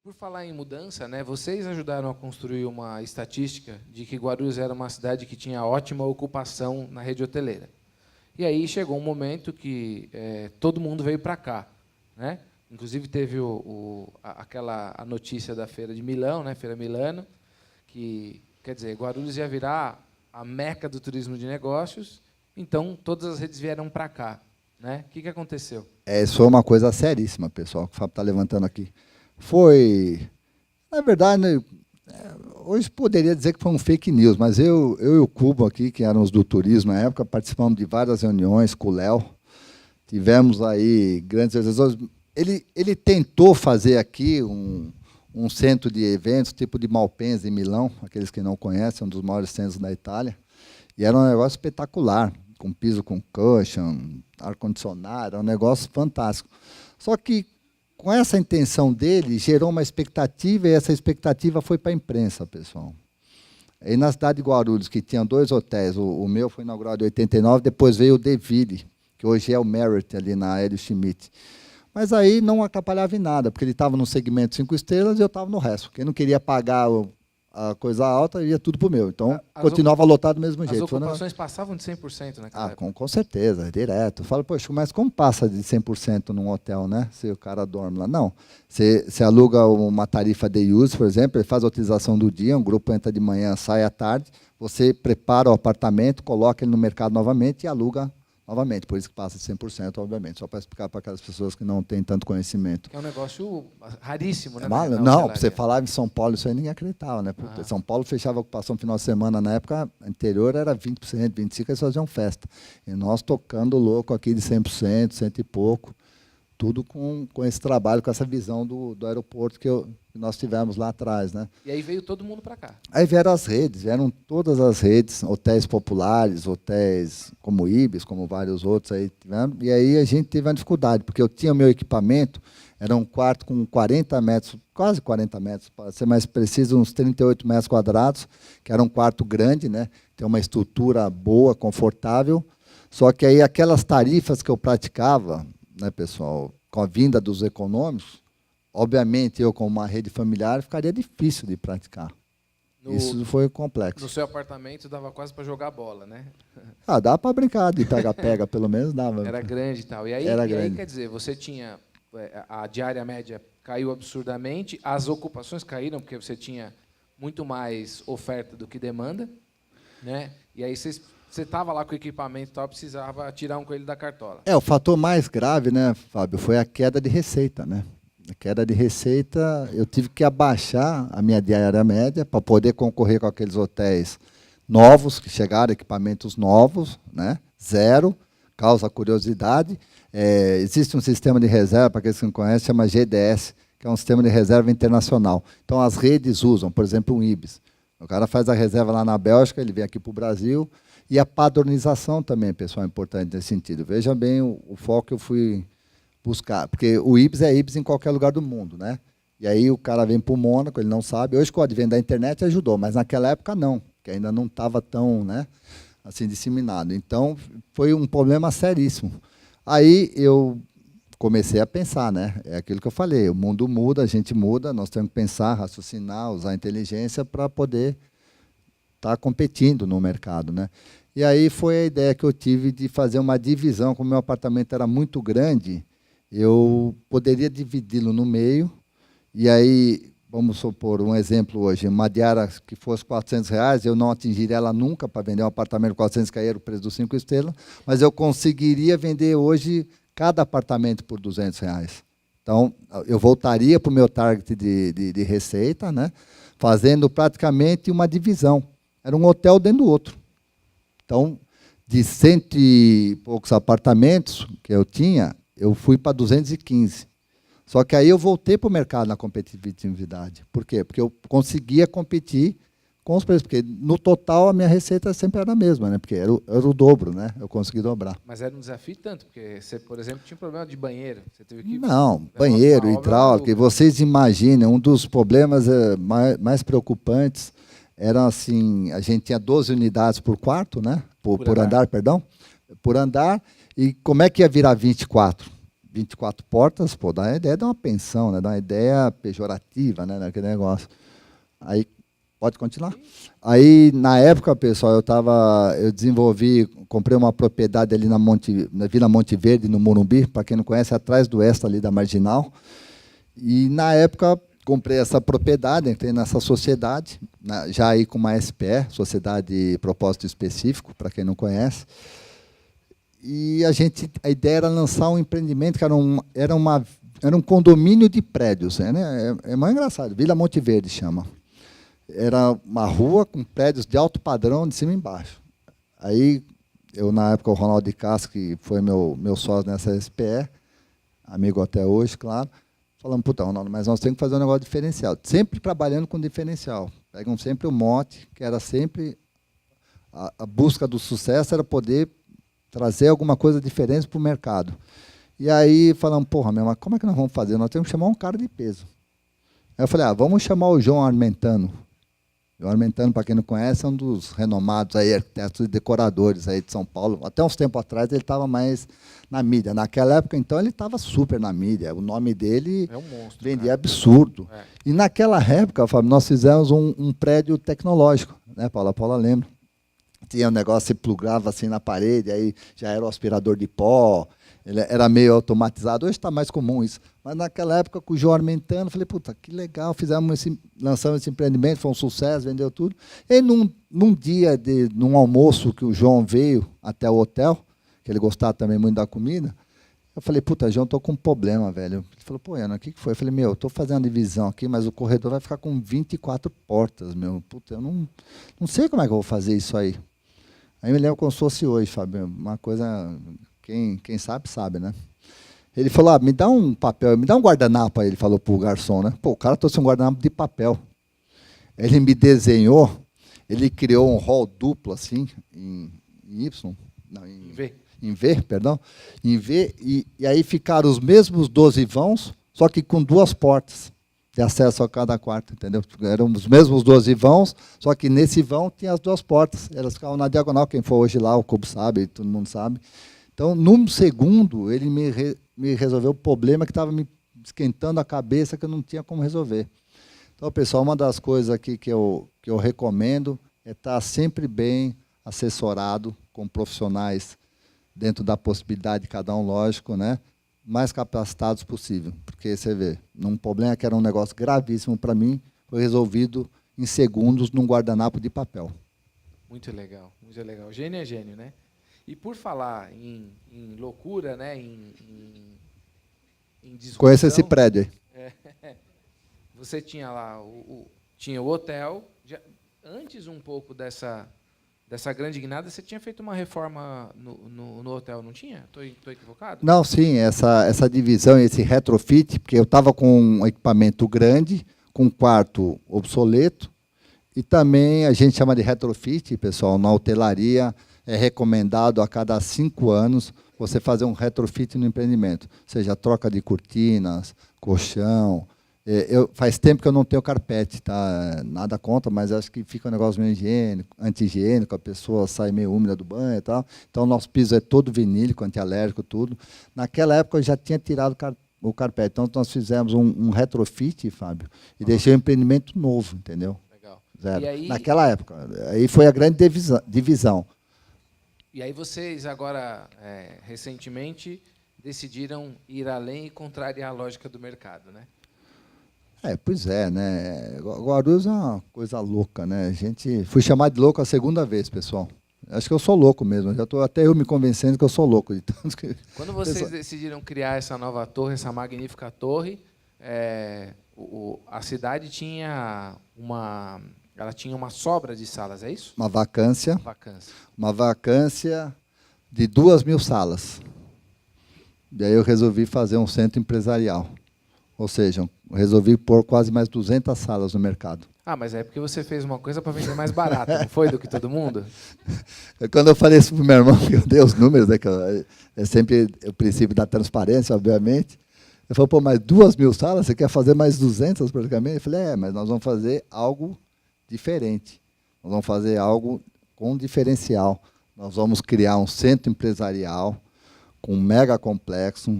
Por falar em mudança, né, vocês ajudaram a construir uma estatística de que Guarulhos era uma cidade que tinha ótima ocupação na rede hoteleira. E aí chegou um momento que todo mundo veio para cá, né? Inclusive teve a notícia da Feira de Milão, né, Feira Milano, que, quer dizer, Guarulhos ia virar a meca do turismo de negócios, então todas as redes vieram para cá, né? O que aconteceu? Isso foi uma coisa seríssima, pessoal, que o Fábio está levantando aqui. Foi, na verdade, né, hoje poderia dizer que foi um fake news, mas eu e o Cubo aqui, que éramos do turismo na época, participamos de várias reuniões com o Léo, tivemos aí grandes realizações. Ele tentou fazer aqui um centro de eventos, tipo de Malpensa, em Milão, aqueles que não conhecem, um dos maiores centros da Itália, e era um negócio espetacular, com piso com cushion, ar-condicionado, era um negócio fantástico. Só que, com essa intenção dele, gerou uma expectativa, e essa expectativa foi para a imprensa, pessoal. E na cidade de Guarulhos, que tinha 2 hotéis, o meu foi inaugurado em 89, depois veio o Deville, que hoje é o Marriott, ali na Hélio Schmidt. Mas aí não atrapalhava em nada, porque ele estava no segmento 5 estrelas e eu estava no resto. Quem não queria pagar a coisa alta, ia tudo para o meu. Então, continuava lotado do mesmo jeito. As ocupações passavam de 100% naquela época? Com certeza, direto. Fala, poxa, mas como passa de 100% num hotel, né? Se o cara dorme lá. Não. Você aluga uma tarifa day use, por exemplo, ele faz a utilização do dia, um grupo entra de manhã, sai à tarde, você prepara o apartamento, coloca ele no mercado novamente e aluga novamente, por isso que passa de 100%, obviamente, só para explicar para aquelas pessoas que não têm tanto conhecimento. É um negócio raríssimo, né? Não, você falava em São Paulo, isso aí ninguém acreditava, né? Porque São Paulo fechava a ocupação no final de semana, na época anterior era 20%, 25%, eles faziam festa. E nós tocando louco aqui de 100%, 100 e pouco, tudo com esse trabalho, com essa visão do aeroporto que nós tivemos lá atrás, né? E aí veio todo mundo para cá? Aí vieram as redes, vieram todas as redes, hotéis populares, hotéis como o Ibis, como vários outros aí tiveram, e aí a gente teve uma dificuldade, porque eu tinha o meu equipamento, era um quarto com 40 metros, quase 40 metros, para ser mais preciso, uns 38 metros quadrados, que era um quarto grande, né? Tem uma estrutura boa, confortável, só que aí aquelas tarifas que eu praticava, né, pessoal, com a vinda dos econômicos, obviamente, eu, como uma rede familiar, ficaria difícil de praticar. Isso foi complexo. No seu apartamento, dava quase para jogar bola, né? Dava para brincar de pega-pega, pelo menos dava. Era grande e tal. E aí, quer dizer, você tinha... A diária média caiu absurdamente, as ocupações caíram, porque você tinha muito mais oferta do que demanda, né? E aí você estava lá com o equipamento e tal, precisava tirar um coelho da cartola. O fator mais grave, né, Fábio, foi a queda de receita, né? A queda de receita, eu tive que abaixar a minha diária média para poder concorrer com aqueles hotéis novos, que chegaram, equipamentos novos, né? Zero, causa curiosidade. Existe um sistema de reserva, para aqueles que não conhecem, chama GDS, que é um sistema de reserva internacional. Então, as redes usam, por exemplo, um Ibis. O cara faz a reserva lá na Bélgica, ele vem aqui para o Brasil, e a padronização também, pessoal, é importante nesse sentido. Veja bem o foco que eu fui buscar, porque o Ibis é Ibis em qualquer lugar do mundo, né? E aí o cara vem para o Mônaco, ele não sabe. Hoje, com o advento da internet, ajudou, mas naquela época não, que ainda não estava tão, né, assim, disseminado. Então, foi um problema seríssimo. Aí eu comecei a pensar, né? É aquilo que eu falei, o mundo muda, a gente muda, nós temos que pensar, raciocinar, usar a inteligência para poder estar competindo no mercado, né? E aí foi a ideia que eu tive de fazer uma divisão, como o meu apartamento era muito grande, eu poderia dividi-lo no meio, e aí, vamos supor, um exemplo hoje, uma diária que fosse R$400, eu não atingiria ela nunca para vender um apartamento de 400, que era o preço dos 5 estrelas, mas eu conseguiria vender hoje cada apartamento por R$200. Então, eu voltaria para o meu target de receita, né, fazendo praticamente uma divisão. Era um hotel dentro do outro. Então, de 100 e poucos apartamentos que eu tinha, eu fui para 215. Só que aí eu voltei para o mercado na competitividade. Por quê? Porque eu conseguia competir com os preços. Porque, no total, a minha receita sempre era a mesma, né? Porque era o dobro, né? Eu consegui dobrar. Mas era um desafio tanto, porque você, por exemplo, tinha um problema de banheiro. Você teve que... Não, banheiro, hidráulico. E vocês imaginem, um dos problemas mais preocupantes era assim, a gente tinha 12 unidades por quarto, né? Por andar, perdão. Por andar. E como é que ia virar 24? 24 portas, pô, dá a ideia de uma pensão, né? Dá uma ideia pejorativa, né, naquele negócio. Aí, pode continuar? Aí, na época, pessoal, eu desenvolvi, comprei uma propriedade ali na Vila Monte Verde, no Morumbi, para quem não conhece, atrás do Extra ali da Marginal. E, na época, comprei essa propriedade, entrei nessa sociedade, já aí com uma SPE, Sociedade de Propósito Específico, para quem não conhece. E a ideia era lançar um empreendimento que era um condomínio de prédios. Né? É mais engraçado, Vila Monte Verde chama. Era uma rua com prédios de alto padrão, de cima e embaixo. Aí, na época, o Ronaldo de Castro, que foi meu sócio nessa SPE, amigo até hoje, claro, falamos, puta, Ronaldo, mas nós temos que fazer um negócio diferencial. Sempre trabalhando com diferencial. Pegam sempre o mote, que era sempre a busca do sucesso, era poder trazer alguma coisa diferente para o mercado. E aí falamos, porra, mas como é que nós vamos fazer? Nós temos que chamar um cara de peso. Aí eu falei, vamos chamar o João Armentano. O Armentano, para quem não conhece, é um dos renomados aí, arquitetos e decoradores aí de São Paulo. Até uns tempos atrás ele estava mais na mídia. Naquela época, então, ele estava super na mídia. O nome dele é um monstro, vendia cara. Absurdo. É. E naquela época, Fábio, nós fizemos um prédio tecnológico, né, Paula? A Paula lembra. Tinha um negócio, se plugava assim na parede, aí já era o aspirador de pó, ele era meio automatizado. Hoje está mais comum isso. Mas naquela época, com o João Armentano, falei, puta, que legal, lançamos esse empreendimento, foi um sucesso, vendeu tudo. E num dia, num almoço que o João veio até o hotel, que ele gostava também muito da comida, eu falei, puta, João, estou com um problema, velho. Ele falou, pô, Ana, o que foi? Eu falei, meu, estou fazendo uma divisão aqui, mas o corredor vai ficar com 24 portas, meu. Puta, eu não sei como é que eu vou fazer isso aí. Aí me lembro como se fosse hoje, Fábio, uma coisa, quem sabe, sabe, né? Ele falou, me dá um papel, me dá um guardanapo aí, ele falou para o garçom, né? Pô, o cara trouxe um guardanapo de papel. Ele me desenhou, ele criou um hall duplo, assim, em Y, não, em V, perdão, em V, e aí ficaram os mesmos 12 vãos, só que com 2 portas de acesso a cada quarto, entendeu? Eram os mesmos 12 vãos, só que nesse vão tinha as 2 portas. Elas ficavam na diagonal, quem for hoje lá, o Cubo sabe, todo mundo sabe. Então, num segundo, ele me resolveu o problema que estava me esquentando a cabeça, que eu não tinha como resolver. Então, pessoal, uma das coisas aqui que eu recomendo é estar sempre bem assessorado com profissionais dentro da possibilidade de cada um, lógico, né? Mais capacitados possível, porque você vê, num problema que era um negócio gravíssimo para mim, foi resolvido em segundos num guardanapo de papel. Muito legal, muito legal. Gênio é gênio, né? E por falar em loucura, né? Em disrupção, conheça esse prédio aí. Você tinha lá tinha o hotel. Antes um pouco dessa grande guinada, você tinha feito uma reforma no hotel, não tinha? Estou equivocado? Não, sim, essa divisão, esse retrofit, porque eu estava com um equipamento grande, com um quarto obsoleto, e também a gente chama de retrofit, pessoal, na hotelaria é recomendado a cada 5 anos você fazer um retrofit no empreendimento, ou seja, troca de cortinas, colchão. Faz tempo que eu não tenho carpete, tá? Nada contra, mas acho que fica um negócio meio anti-higiênico, a pessoa sai meio úmida do banho e tal. Então, o nosso piso é todo vinílico, antialérgico, tudo. Naquela época, eu já tinha tirado o carpete. Então, nós fizemos um retrofit, Fábio, e deixei o empreendimento novo, entendeu? Legal. Zero. E aí, naquela época. Aí foi a grande divisão. E aí vocês, agora, recentemente, decidiram ir além e contrariar a lógica do mercado, né? Pois é, né? Guarulhos é uma coisa louca, né? Fui chamado de louco a 2ª vez, pessoal. Acho que eu sou louco mesmo. Já estou até eu me convencendo que eu sou louco. Quando vocês decidiram criar essa nova torre, essa magnífica torre, a cidade tinha uma sobra de salas, é isso? Uma vacância. Uma vacância de 2.000 salas. E aí eu resolvi fazer um centro empresarial. Ou seja, resolvi pôr quase mais 200 salas no mercado. Mas é porque você fez uma coisa para vender mais barato, não foi, do que todo mundo? Quando eu falei isso para o meu irmão, que eu dei os números, né, que é sempre o princípio da transparência, obviamente. Ele falou, mas 2.000 salas, você quer fazer mais 200 praticamente? Eu falei, mas nós vamos fazer algo diferente. Nós vamos fazer algo com diferencial. Nós vamos criar um centro empresarial com um mega complexo,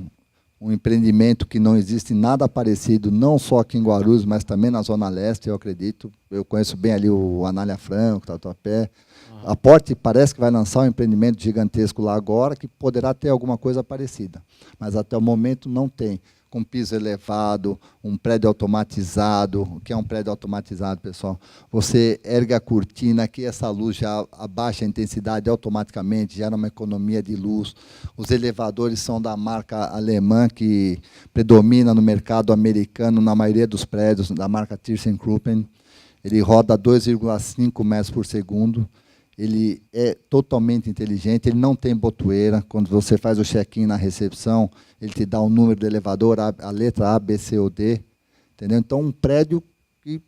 um empreendimento que não existe nada parecido, não só aqui em Guarulhos, mas também na Zona Leste, eu acredito. Eu conheço bem ali o Anália Franco, Tatuapé. A Porte parece que vai lançar um empreendimento gigantesco lá agora, que poderá ter alguma coisa parecida. Mas até o momento não tem. Com piso elevado, um prédio automatizado. O que é um prédio automatizado, pessoal? Você ergue a cortina, aqui essa luz já abaixa a intensidade automaticamente, gera uma economia de luz. Os elevadores são da marca alemã, que predomina no mercado americano, na maioria dos prédios, da marca ThyssenKrupp. Ele roda 2,5 metros por segundo. Ele é totalmente inteligente, ele não tem botoeira. Quando você faz o check-in na recepção, ele te dá o número do elevador, a letra A, B, C ou D. Entendeu? Então, um prédio que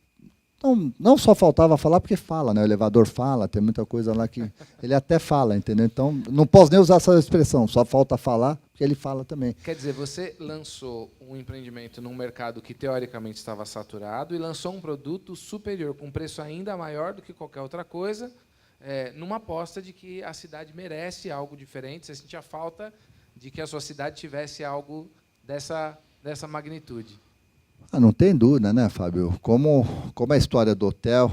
não só faltava falar, porque fala, né? O elevador fala, tem muita coisa lá que ele até fala, entendeu? Então, não posso nem usar essa expressão, só falta falar, porque ele fala também. Quer dizer, você lançou um empreendimento num mercado que, teoricamente, estava saturado e lançou um produto superior, com preço ainda maior do que qualquer outra coisa, numa aposta de que a cidade merece algo diferente. Você sentia falta de que a sua cidade tivesse algo dessa magnitude. Não tem dúvida, né, Fábio? Como a história do hotel,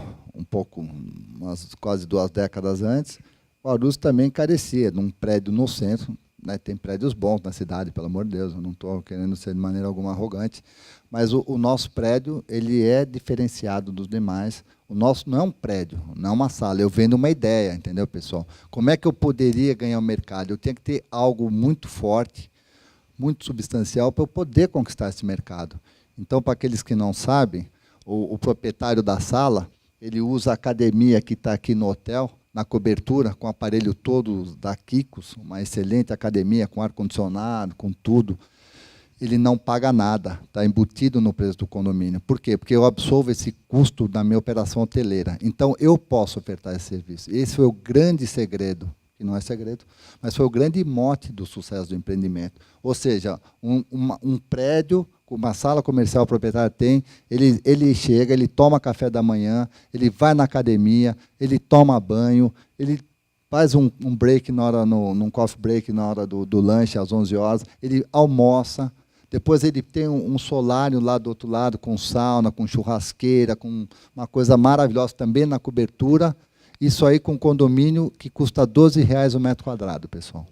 quase 2 décadas antes, Guarulhos também carecia de um prédio no centro. Né? Tem prédios bons na cidade, pelo amor de Deus, eu não estou querendo ser de maneira alguma arrogante, mas o nosso prédio ele é diferenciado dos demais. O nosso não é um prédio, não é uma sala. Eu vendo uma ideia, entendeu, pessoal? Como é que eu poderia ganhar o mercado? Eu tinha que ter algo muito forte, muito substancial, para eu poder conquistar esse mercado. Então, para aqueles que não sabem, o proprietário da sala, ele usa a academia que está aqui no hotel, na cobertura, com o aparelho todo da Kikos, uma excelente academia, com ar-condicionado, com tudo. Ele não paga nada, está embutido no preço do condomínio. Por quê? Porque eu absorvo esse custo da minha operação hoteleira. Então, eu posso ofertar esse serviço. Esse foi o grande segredo, que não é segredo, mas foi o grande mote do sucesso do empreendimento. Ou seja, um prédio, uma sala comercial, o proprietário tem, ele chega, ele toma café da manhã, ele vai na academia, ele toma banho, ele faz um break num coffee break na hora do lanche, às 11 horas, ele almoça. Depois ele tem um solário lá do outro lado, com sauna, com churrasqueira, com uma coisa maravilhosa também na cobertura. Isso aí com condomínio que custa R$ 12 o metro quadrado, pessoal.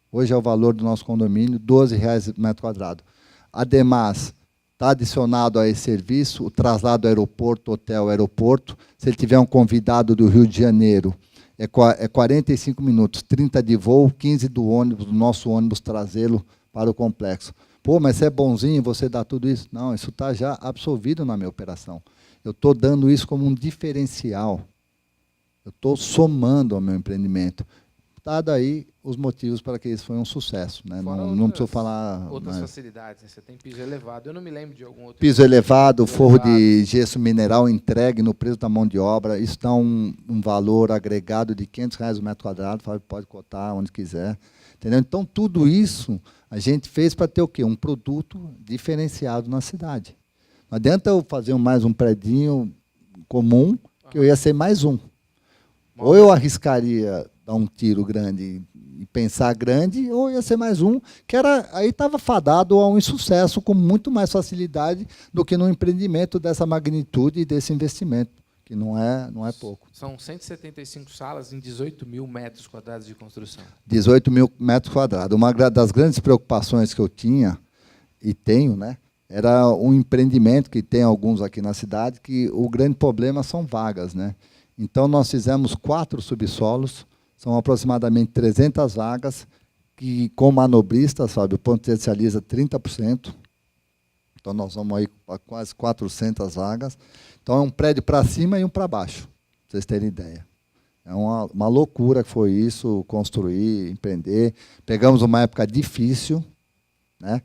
Hoje é o valor do nosso condomínio, R$ 12 o metro quadrado. Ademais, está adicionado a esse serviço o traslado aeroporto, hotel, aeroporto. Se ele tiver um convidado do Rio de Janeiro, é 45 minutos, 30 de voo, 15 do nosso ônibus trazê-lo para o complexo. Pô, mas você é bonzinho, você dá tudo isso? Não, isso está já absolvido na minha operação. Eu estou dando isso como um diferencial. Eu estou somando ao meu empreendimento. Dado aí os motivos para que isso foi um sucesso. Né? Não preciso falar... Outras facilidades, né? Você tem piso elevado. Eu não me lembro de algum outro... Piso elevado, forro de gesso mineral entregue no preço da mão de obra. Isso dá um valor agregado de R$ 500 o metro quadrado. Pode cotar onde quiser. Entendeu? Então, tudo isso a gente fez para ter o quê? Um produto diferenciado na cidade. Não adianta eu fazer mais um predinho comum, que eu ia ser mais um. Ou eu arriscaria dar um tiro grande e pensar grande, ou ia ser mais um, que aí estava fadado a um insucesso com muito mais facilidade do que num empreendimento dessa magnitude e desse investimento, que não é pouco. São 175 salas em 18 mil metros quadrados de construção. 18 mil metros quadrados. Uma das grandes preocupações que eu tinha, e tenho, né, era um empreendimento, que tem alguns aqui na cidade, que o grande problema são vagas. Né? Então, nós fizemos 4 subsolos, são aproximadamente 300 vagas, que com manobristas, sabe, potencializa 30%. Então, nós vamos aí para quase 400 vagas. Então, é um prédio para cima e um para baixo, para vocês terem ideia. É uma loucura que foi isso, construir, empreender. Pegamos uma época difícil, né?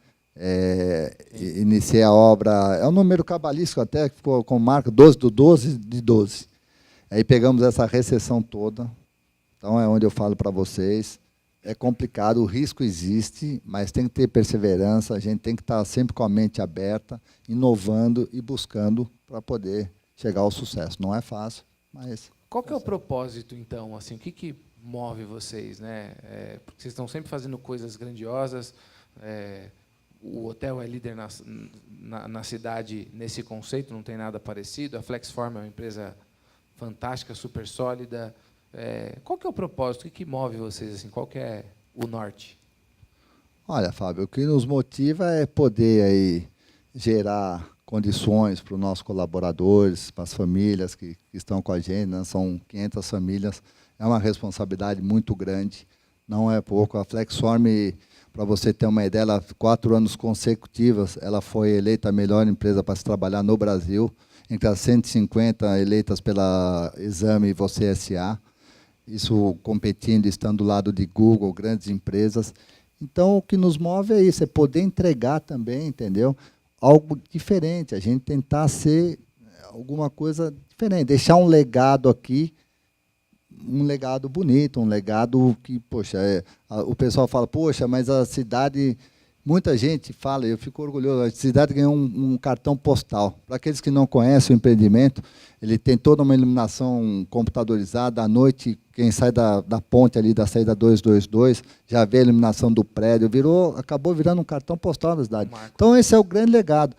Iniciei a obra, é um número cabalístico até, que ficou com marca 12 do 12 de 12. Aí pegamos essa recessão toda. Então, é onde eu falo para vocês, é complicado, o risco existe, mas tem que ter perseverança, a gente tem que estar sempre com a mente aberta, inovando e buscando para poder chegar ao sucesso. Não é fácil, mas... Qual que é o propósito, então? Assim, o que move vocês? Né? Porque vocês estão sempre fazendo coisas grandiosas, o hotel é líder na cidade nesse conceito, não tem nada parecido. A Flexform é uma empresa fantástica, super sólida. Qual que é o propósito? O que move vocês? Assim? Qual que é o norte? Olha, Fábio, o que nos motiva é poder aí gerar condições para os nossos colaboradores, para as famílias que estão com a gente, né? São 500 famílias, é uma responsabilidade muito grande, não é pouco. A Flexform, para você ter uma ideia, ela, 4 anos consecutivos, ela foi eleita a melhor empresa para se trabalhar no Brasil, entre as 150 eleitas pela Exame e Você S.A., isso competindo, estando do lado de Google, grandes empresas. Então, o que nos move é isso, é poder entregar também, entendeu? Algo diferente, a gente tentar ser alguma coisa diferente, deixar um legado aqui, um legado bonito, um legado que, poxa, o pessoal fala, poxa, mas a cidade, muita gente fala, eu fico orgulhoso, a cidade ganhou um cartão postal. Para aqueles que não conhecem o empreendimento, ele tem toda uma iluminação computadorizada, à noite, quem sai da ponte ali, da saída 222, já vê a iluminação do prédio, acabou virando um cartão postal da cidade. Então, esse é o grande legado.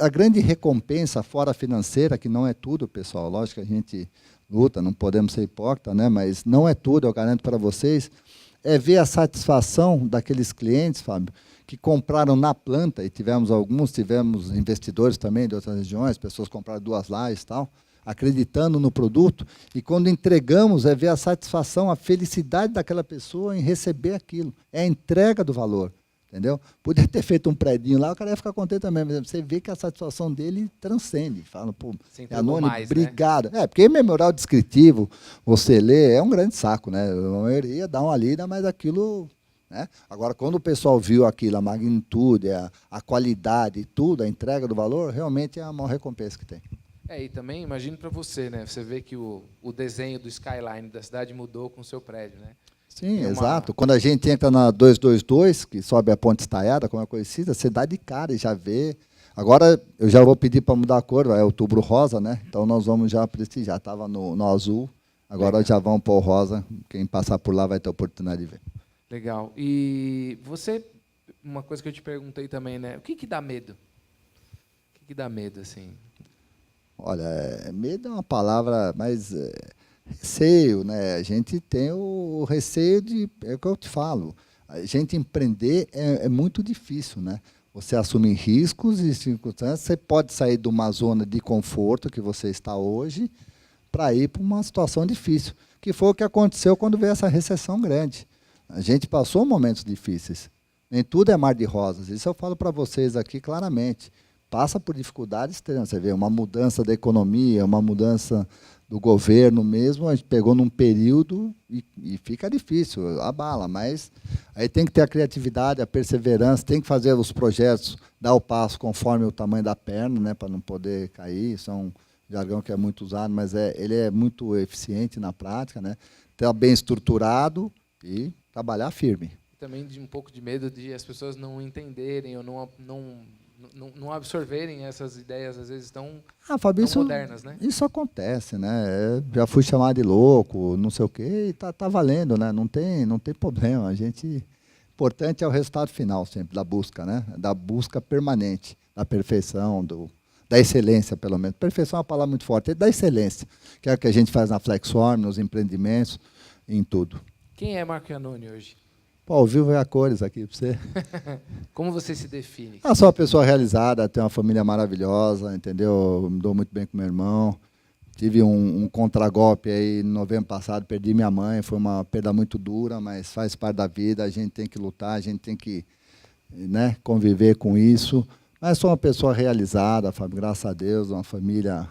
A grande recompensa, fora financeira, que não é tudo, pessoal, lógico que a gente luta, não podemos ser hipócritas, né? Mas não é tudo, eu garanto para vocês, é ver a satisfação daqueles clientes, Fábio, que compraram na planta, e tivemos investidores também de outras regiões, pessoas compraram 2 lajes e tal, acreditando no produto, e quando entregamos, é ver a satisfação, a felicidade daquela pessoa em receber aquilo. É a entrega do valor, entendeu? Podia ter feito um predinho lá, o cara ia ficar contente também, mas você vê que a satisfação dele transcende. Fala, pô, Anônimo, obrigado. Né? Porque memorial descritivo, você lê, é um grande saco, né? A maioria dá uma lida, mas aquilo... Né? Agora, quando o pessoal viu aquilo, a magnitude, a qualidade, tudo, a entrega do valor, realmente é a maior recompensa que tem. E também, imagino para você, né? Você vê que o desenho do skyline da cidade mudou com o seu prédio, né? Sim, exato. Quando a gente entra na 222, que sobe a Ponte Estaiada, como é conhecida, você dá de cara e já vê. Agora, eu já vou pedir para mudar a cor, é outubro rosa, né? Então, nós vamos já prestigiar. Estava no azul, agora já vamos para o rosa. Quem passar por lá vai ter a oportunidade de ver. Legal. E você, uma coisa que eu te perguntei também, né? O que dá medo? O que dá medo, assim? Olha, medo é uma palavra mais... receio, né? A gente tem o receio de... É o que eu te falo. A gente empreender é muito difícil, né? Você assume riscos e circunstâncias. Você pode sair de uma zona de conforto que você está hoje para ir para uma situação difícil, que foi o que aconteceu quando veio essa recessão grande. A gente passou momentos difíceis. Nem tudo é mar de rosas. Isso eu falo para vocês aqui claramente. Passa por dificuldades extremas. Você vê uma mudança da economia, uma mudança do governo mesmo, a gente pegou num período e fica difícil, abala, mas aí tem que ter a criatividade, a perseverança, tem que fazer os projetos, dar o passo conforme o tamanho da perna, né, para não poder cair. Isso é um jargão que é muito usado, mas ele é muito eficiente na prática, né? Estar bem estruturado e trabalhar firme. Também de um pouco de medo de as pessoas não entenderem ou não absorverem essas ideias, às vezes, tão modernas, né? Isso acontece, né? Já fui chamado de louco, não sei o quê, e tá valendo, né? Não tem problema. A gente... importante é o resultado final sempre, da busca, né? Da busca permanente, da perfeição, da excelência, pelo menos. Perfeição é uma palavra muito forte, é da excelência, que é o que a gente faz na Flexform, nos empreendimentos, em tudo. Quem é Marco Iannone hoje? Pô, ao vivo é a cores aqui para você. Como você se define? Eu sou uma pessoa realizada, tenho uma família maravilhosa, entendeu? Me dou muito bem com meu irmão. Tive um contragolpe aí no novembro passado, perdi minha mãe, foi uma perda muito dura, mas faz parte da vida, a gente tem que lutar, a gente tem que, né, conviver com isso. Mas sou uma pessoa realizada, Fábio, graças a Deus, uma família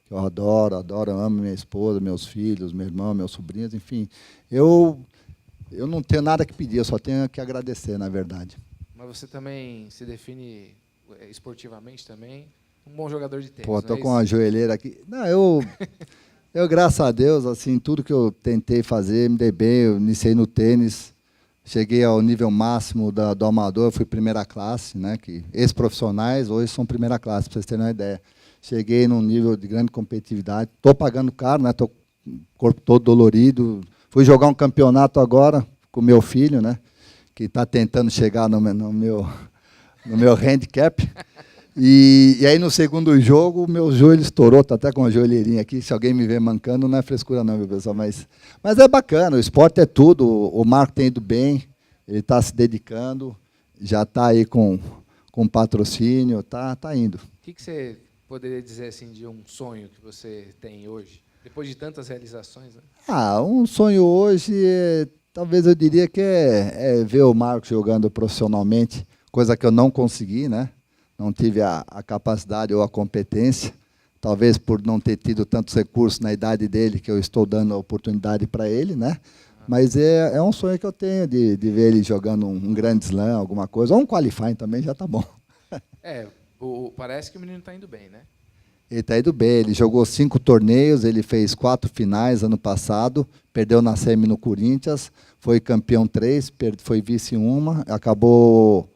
que eu adoro, amo minha esposa, meus filhos, meu irmão, meus sobrinhos, enfim. Eu não tenho nada que pedir, eu só tenho que agradecer, na verdade. Mas você também se define esportivamente também? Um bom jogador de tênis. Pô, estou com a joelheira aqui. Não, eu, graças a Deus, assim, tudo que eu tentei fazer, me dei bem, eu iniciei no tênis, cheguei ao nível máximo do amador, fui primeira classe, né, que ex-profissionais hoje são primeira classe, para vocês terem uma ideia. Cheguei num nível de grande competitividade, estou pagando caro, né, estou com o corpo todo dolorido. Fui jogar um campeonato agora com meu filho, né, que está tentando chegar no no meu handicap. E aí, no segundo jogo, o meu joelho estourou, está até com uma joelheirinha aqui. Se alguém me vê mancando, não é frescura não, meu pessoal. Mas é bacana, o esporte é tudo. O Marco tem ido bem, ele está se dedicando, já está aí com patrocínio, tá indo. O que você poderia dizer assim, de um sonho que você tem hoje, depois de tantas realizações? Né? Um sonho hoje, talvez eu diria que é ver o Marcos jogando profissionalmente, coisa que eu não consegui, né? Não tive a capacidade ou a competência, talvez por não ter tido tantos recursos na idade dele, que eu estou dando a oportunidade para ele, né? Mas é um sonho que eu tenho de ver ele jogando um grande slam, alguma coisa, ou um qualifying também, já está bom. Parece que o menino está indo bem, né? Ele está indo bem, ele jogou 5 torneios, ele fez 4 finais ano passado, perdeu na semi no Corinthians, foi campeão 3, foi vice em uma, acabou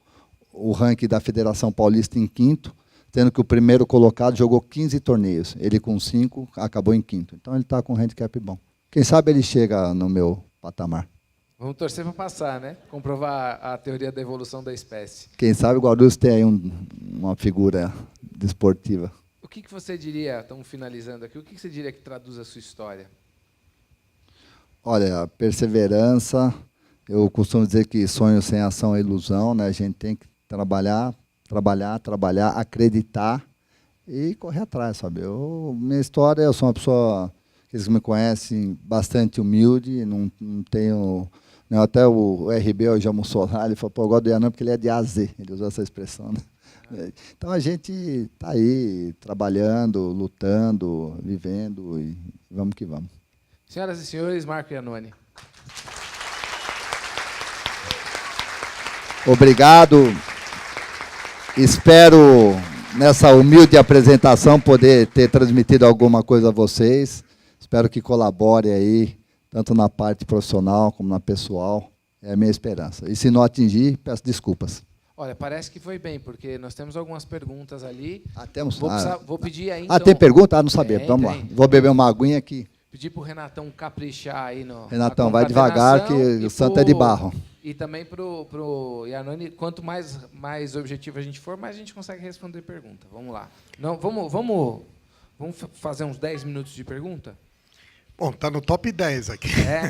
o ranking da Federação Paulista em 5º, tendo que o primeiro colocado jogou 15 torneios. Ele com 5 acabou em 5º. Então ele está com um handicap bom. Quem sabe ele chega no meu patamar. Vamos torcer para passar, né? Comprovar a teoria da evolução da espécie. Quem sabe o Guarulhos tem aí uma figura desportiva. O que você diria, estamos finalizando aqui, o que você diria que traduz a sua história? Olha, a perseverança, eu costumo dizer que sonho sem ação é ilusão, né? A gente tem que trabalhar, acreditar e correr atrás, sabe? Minha história, eu sou uma pessoa, aqueles que me conhecem, bastante humilde, não tenho... Né, até o RB hoje almoçou lá, ele falou, pô, eu gosto do Yanan porque ele é de A a Z, ele usou essa expressão, né? Então a gente está aí, trabalhando, lutando, vivendo e vamos que vamos. Senhoras e senhores, Marco Iannone. Obrigado. Espero, nessa humilde apresentação, poder ter transmitido alguma coisa a vocês. Espero que colabore aí, tanto na parte profissional como na pessoal. É a minha esperança. E se não atingir, peço desculpas. Olha, parece que foi bem, porque nós temos algumas perguntas ali. Temos. Vou pedir aí, então... tem pergunta? Não sabia. Vamos lá. Vou beber uma aguinha aqui. Pedir para o Renatão caprichar aí no... Renatão, vai devagar, que o santo é de barro. E também para o Iannone, quanto mais objetivo a gente for, mais a gente consegue responder pergunta. Vamos lá. Não, vamos fazer uns 10 minutos de pergunta? Bom, está no top 10 aqui.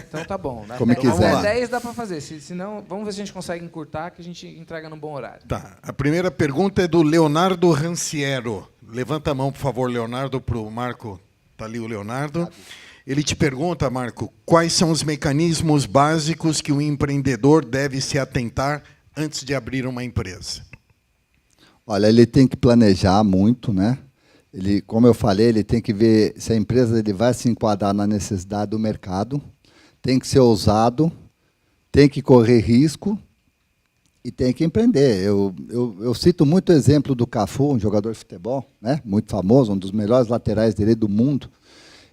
Então tá bom. Como quiser. Até 10 dá para fazer. Se não, vamos ver se a gente consegue encurtar, que a gente entrega num bom horário. Tá. A primeira pergunta é do Leonardo Ranciero. Levanta a mão, por favor, Leonardo, para o Marco. Está ali o Leonardo. Ele te pergunta, Marco, quais são os mecanismos básicos que o empreendedor deve se atentar antes de abrir uma empresa? Olha, ele tem que planejar muito, né? Ele, como eu falei, ele tem que ver se a empresa dele vai se enquadrar na necessidade do mercado, tem que ser ousado, tem que correr risco e tem que empreender. Eu cito muito o exemplo do Cafu, um jogador de futebol, né? Muito famoso, um dos melhores laterais direitos do mundo.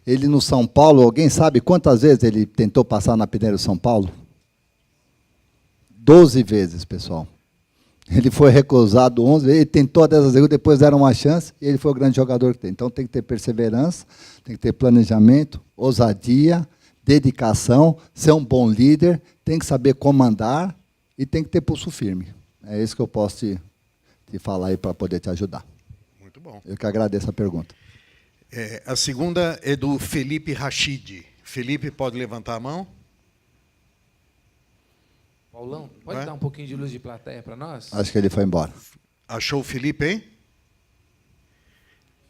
Ele no São Paulo, alguém sabe quantas vezes ele tentou passar na peneira do São Paulo? 12 vezes, pessoal. Ele foi recusado 11 vezes, ele tentou 10 vezes, depois deram uma chance e ele foi o grande jogador que tem. Então tem que ter perseverança, tem que ter planejamento, ousadia, dedicação, ser um bom líder, tem que saber comandar e tem que ter pulso firme. É isso que eu posso te falar aí para poder te ajudar. Muito bom. Eu que agradeço a pergunta. A segunda é do Felipe Rachid. Felipe, pode levantar a mão? Paulão, pode dar um pouquinho de luz de plateia para nós? Acho que ele foi embora. Achou o Felipe, hein?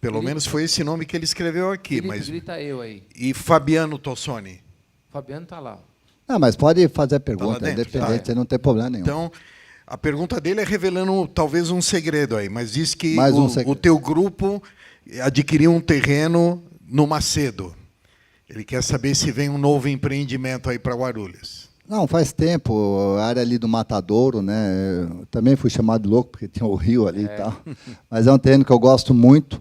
Pelo Felipe. menos foi esse nome que ele escreveu aqui. Felipe, Mas... grita eu aí. E Fabiano Tossoni? Fabiano está lá. Não, mas pode fazer a pergunta, dentro? independente, Tá. não tem problema nenhum. Então, a pergunta dele é revelando talvez um segredo aí, mas diz que o teu grupo adquiriu um terreno no Macedo. Ele quer saber se vem um novo empreendimento aí para Guarulhos. Não, faz tempo, a área ali do Matadouro, né? Eu também fui chamado de louco, porque tinha o rio ali e tal. Mas é um terreno que eu gosto muito.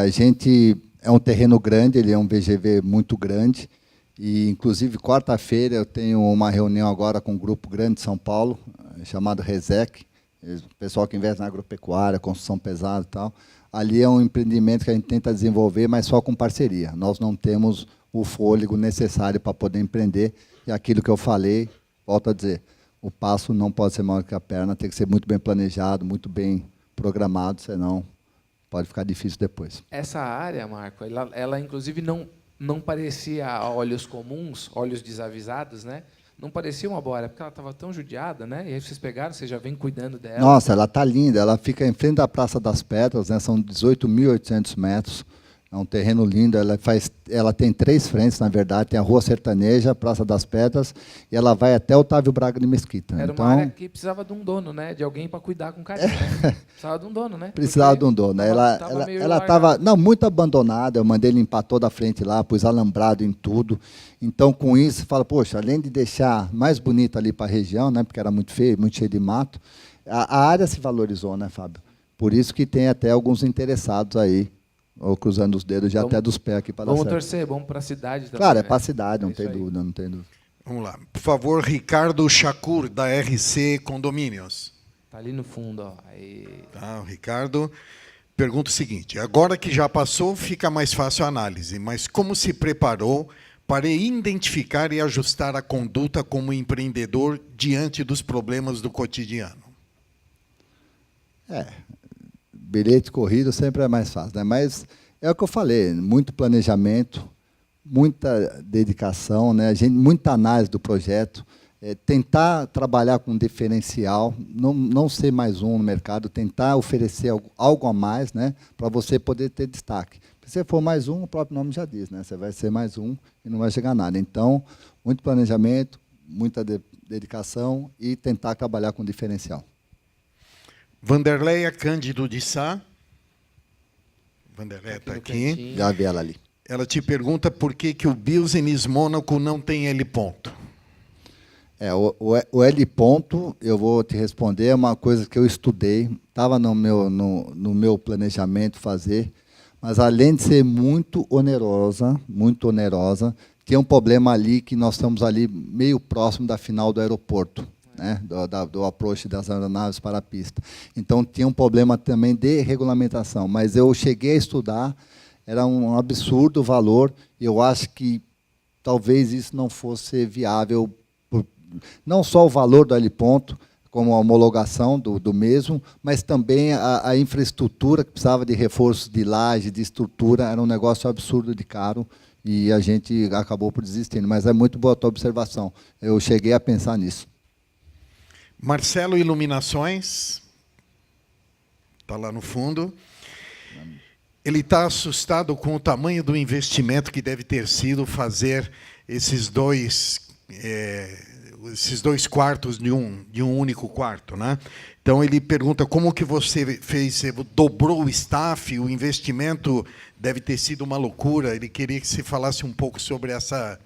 A gente é um terreno grande, ele é um VGV muito grande. E, inclusive, quarta-feira eu tenho uma reunião agora com um grupo grande de São Paulo, chamado RESEC, o pessoal que investe na agropecuária, construção pesada e tal. Ali é um empreendimento que a gente tenta desenvolver, mas só com parceria. Nós não temos o fôlego necessário para poder empreender. E aquilo que eu falei, volto a dizer, o passo não pode ser maior que a perna, tem que ser muito bem planejado, muito bem programado, senão pode ficar difícil depois. Essa área, Marco, ela inclusive não parecia a olhos comuns, olhos desavisados, né? Não parecia uma boa área, porque ela estava tão judiada, né? E aí vocês pegaram, vocês já vêm cuidando dela. Nossa, ela está linda, ela fica em frente da Praça das Pedras, né? São 18.800 metros. É um terreno lindo, ela tem 3 frentes, na verdade, tem a Rua Sertaneja, a Praça das Pedras, e ela vai até Otávio Braga de Mesquita. Era então, uma área que precisava de um dono, né? De alguém para cuidar com carinho. Né? Precisava de um dono, né? Precisava de um dono. Ela estava muito abandonada, eu mandei limpar toda a frente lá, pus alambrado em tudo. Então, com isso, você fala, poxa, além de deixar mais bonita ali para a região, né? Porque era muito feio, muito cheio de mato, a área se valorizou, né, Fábio? Por isso que tem até alguns interessados aí, ou cruzando os dedos já até dos pés aqui para dar certo. Vamos torcer, vamos para a cidade também. Claro, é né? para a cidade, não É tem isso aí. dúvida, não tem dúvida. Vamos lá. Por favor, Ricardo Chacur, da RC Condomínios. Tá ali no fundo, ó. Aí. Tá, o Ricardo pergunta o seguinte: agora que já passou, fica mais fácil a análise, mas como se preparou para identificar e ajustar a conduta como empreendedor diante dos problemas do cotidiano? Bilhete corrido sempre é mais fácil, né? Mas é o que eu falei, muito planejamento, muita dedicação, né? Muita análise do projeto, tentar trabalhar com diferencial, não ser mais um no mercado, tentar oferecer algo a mais, né? Para você poder ter destaque. Se você for mais um, o próprio nome já diz, né? Você vai ser mais um e não vai chegar a nada. Então, muito planejamento, muita dedicação e tentar trabalhar com diferencial. Vanderleia Cândido de Sá. Vanderleia está aqui. Já vi ela ali. Ela te pergunta por que o Business Mônaco não tem L ponto. O L ponto, eu vou te responder, é uma coisa que eu estudei, estava no meu planejamento fazer, mas além de ser muito onerosa, tem um problema ali que nós estamos ali meio próximo da final do aeroporto, né, do approach das aeronaves para a pista. Então, tinha um problema também de regulamentação, mas eu cheguei a estudar, era um absurdo o valor, e eu acho que talvez isso não fosse viável, não só o valor do L ponto, como a homologação do mesmo, mas também a infraestrutura, que precisava de reforços de laje, de estrutura, era um negócio absurdo de caro, e a gente acabou por desistindo. Mas é muito boa a tua observação. Eu cheguei a pensar nisso. Marcelo Iluminações, está lá no fundo. Ele está assustado com o tamanho do investimento que deve ter sido fazer esses dois quartos de um único quarto, né? Então ele pergunta como que você fez, você dobrou o staff, o investimento deve ter sido uma loucura. Ele queria que você falasse um pouco sobre essa.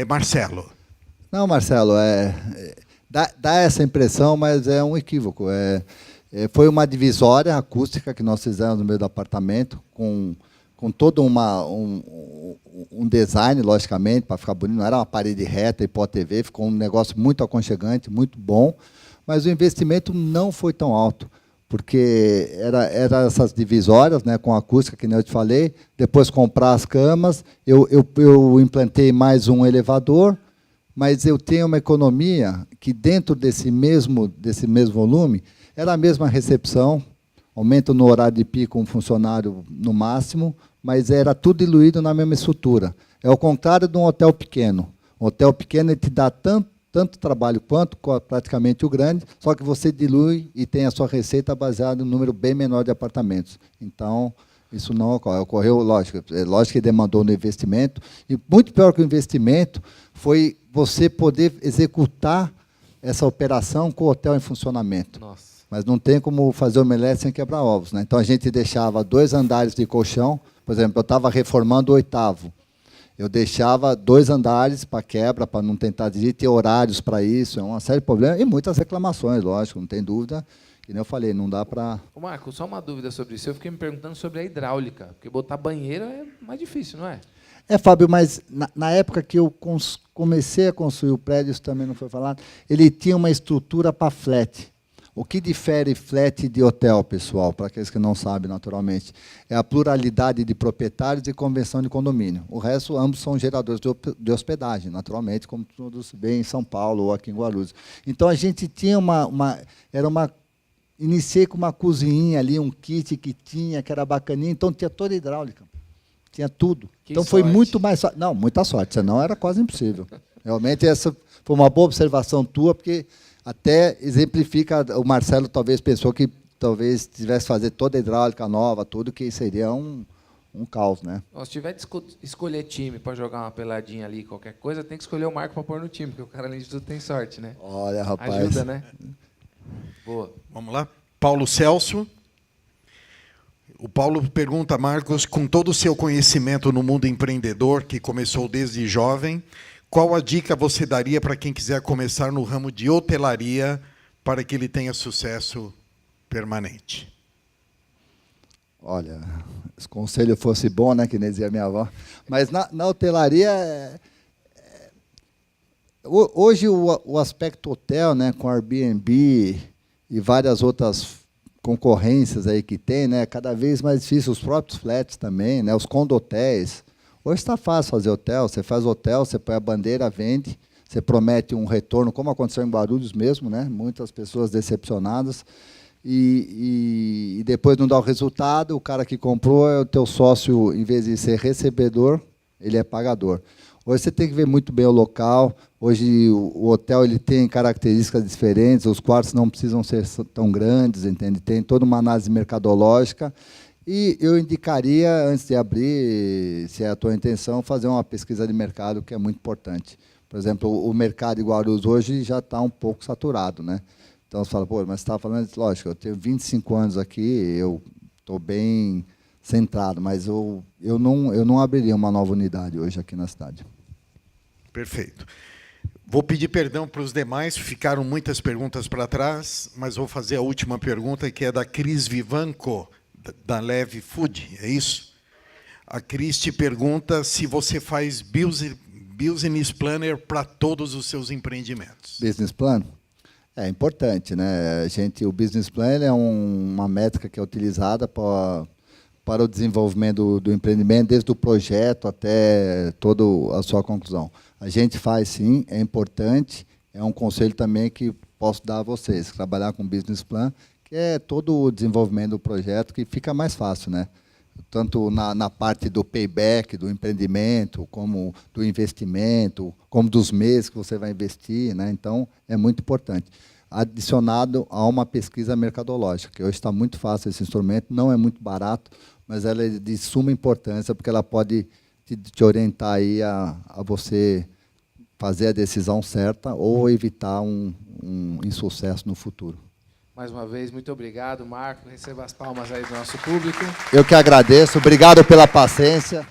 Marcelo. Não, Marcelo, dá essa impressão, mas é um equívoco. Foi uma divisória acústica que nós fizemos no meio do apartamento, com todo um design, logicamente, para ficar bonito. Não era uma parede reta e pó-TV, ficou um negócio muito aconchegante, muito bom, mas o investimento não foi tão alto, porque era essas divisórias, né, com acústica, que nem eu te falei, depois comprar as camas, eu implantei mais um elevador, mas eu tenho uma economia que, dentro desse mesmo volume, era a mesma recepção, aumento no horário de pico um funcionário no máximo, mas era tudo diluído na mesma estrutura. É o contrário de um hotel pequeno. Um hotel pequeno ele te dá tanto trabalho quanto praticamente o grande, só que você dilui e tem a sua receita baseada em um número bem menor de apartamentos. Então, isso não ocorre. Ocorreu, lógico que demandou no investimento, e muito pior que o investimento foi você poder executar essa operação com o hotel em funcionamento. Nossa. Mas não tem como fazer omelete sem quebrar ovos, né? Então, a gente deixava 2 andares de colchão. Por exemplo, eu estava reformando o 8º. Eu deixava 2 andares para quebra, para não tentar dirigir, ter horários para isso. É uma série de problemas e muitas reclamações, lógico, não tem dúvida. E nem eu falei, não dá para... Ô, Marco, só uma dúvida sobre isso. Eu fiquei me perguntando sobre a hidráulica, porque botar banheiro é mais difícil, não é? Fábio, mas na época que eu comecei a construir o prédio, isso também não foi falado, ele tinha uma estrutura para flat. O que difere flat de hotel, pessoal, para aqueles que não sabem, naturalmente, é a pluralidade de proprietários e convenção de condomínio. O resto, ambos são geradores de hospedagem, naturalmente, como todos veem em São Paulo ou aqui em Guarulhos. Então, a gente tinha iniciei com uma cozinhinha ali, um kit que era bacaninha, então tinha toda a hidráulica, tinha tudo. Que então, foi sorte. muito mais fácil. Não, muita sorte, senão era quase impossível. Realmente, essa foi uma boa observação tua, porque até exemplifica, o Marcelo talvez pensou que talvez tivesse que fazer toda a hidráulica nova, tudo, que seria um caos, né? Se tiver de escolher time para jogar uma peladinha ali, qualquer coisa, tem que escolher o Marco para pôr no time, porque o cara, além de tudo, tem sorte, né? Olha, rapaz. Ajuda, né? Boa. Vamos lá. Paulo Celso. O Paulo pergunta, Marcos, com todo o seu conhecimento no mundo empreendedor, que começou desde jovem, qual a dica você daria para quem quiser começar no ramo de hotelaria para que ele tenha sucesso permanente? Olha, se o conselho fosse bom, né, que nem dizia minha avó, mas na hotelaria, hoje o aspecto hotel, né, com Airbnb e várias outras concorrências aí que tem, né, cada vez mais difícil, os próprios flats também, né, os condotéis. Hoje está fácil fazer hotel, você faz hotel, você põe a bandeira, vende, você promete um retorno, como aconteceu em Guarulhos mesmo, né? Muitas pessoas decepcionadas, e depois não dá o resultado, o cara que comprou é o teu sócio, em vez de ser recebedor, ele é pagador. Hoje você tem que ver muito bem o local, hoje o hotel ele tem características diferentes, os quartos não precisam ser tão grandes, entende? Tem toda uma análise mercadológica. E eu indicaria, antes de abrir, se é a tua intenção, fazer uma pesquisa de mercado, que é muito importante. Por exemplo, o mercado de Guarulhos hoje já está um pouco saturado, né? Então, você fala, pô, mas você estava falando, lógico, eu tenho 25 anos aqui, eu estou bem centrado, mas eu não abriria uma nova unidade hoje aqui na cidade. Perfeito. Vou pedir perdão para os demais, ficaram muitas perguntas para trás, mas vou fazer a última pergunta, que é da Cris Vivanco, da Leve Food, é isso? A Cris te pergunta se você faz business planner para todos os seus empreendimentos. Business plan? É importante, né? O business plan é uma métrica que é utilizada para o desenvolvimento do empreendimento, desde o projeto até toda a sua conclusão. A gente faz sim, é importante, é um conselho também que posso dar a vocês, trabalhar com business plan, que é todo o desenvolvimento do projeto, que fica mais fácil, né? Tanto na parte do payback, do empreendimento, como do investimento, como dos meses que você vai investir, né? Então, é muito importante. Adicionado a uma pesquisa mercadológica, que hoje está muito fácil esse instrumento, não é muito barato, mas ela é de suma importância, porque ela pode te orientar aí a você fazer a decisão certa ou evitar um insucesso no futuro. Mais uma vez, muito obrigado, Marco. Receba as palmas aí do nosso público. Eu que agradeço. Obrigado pela paciência.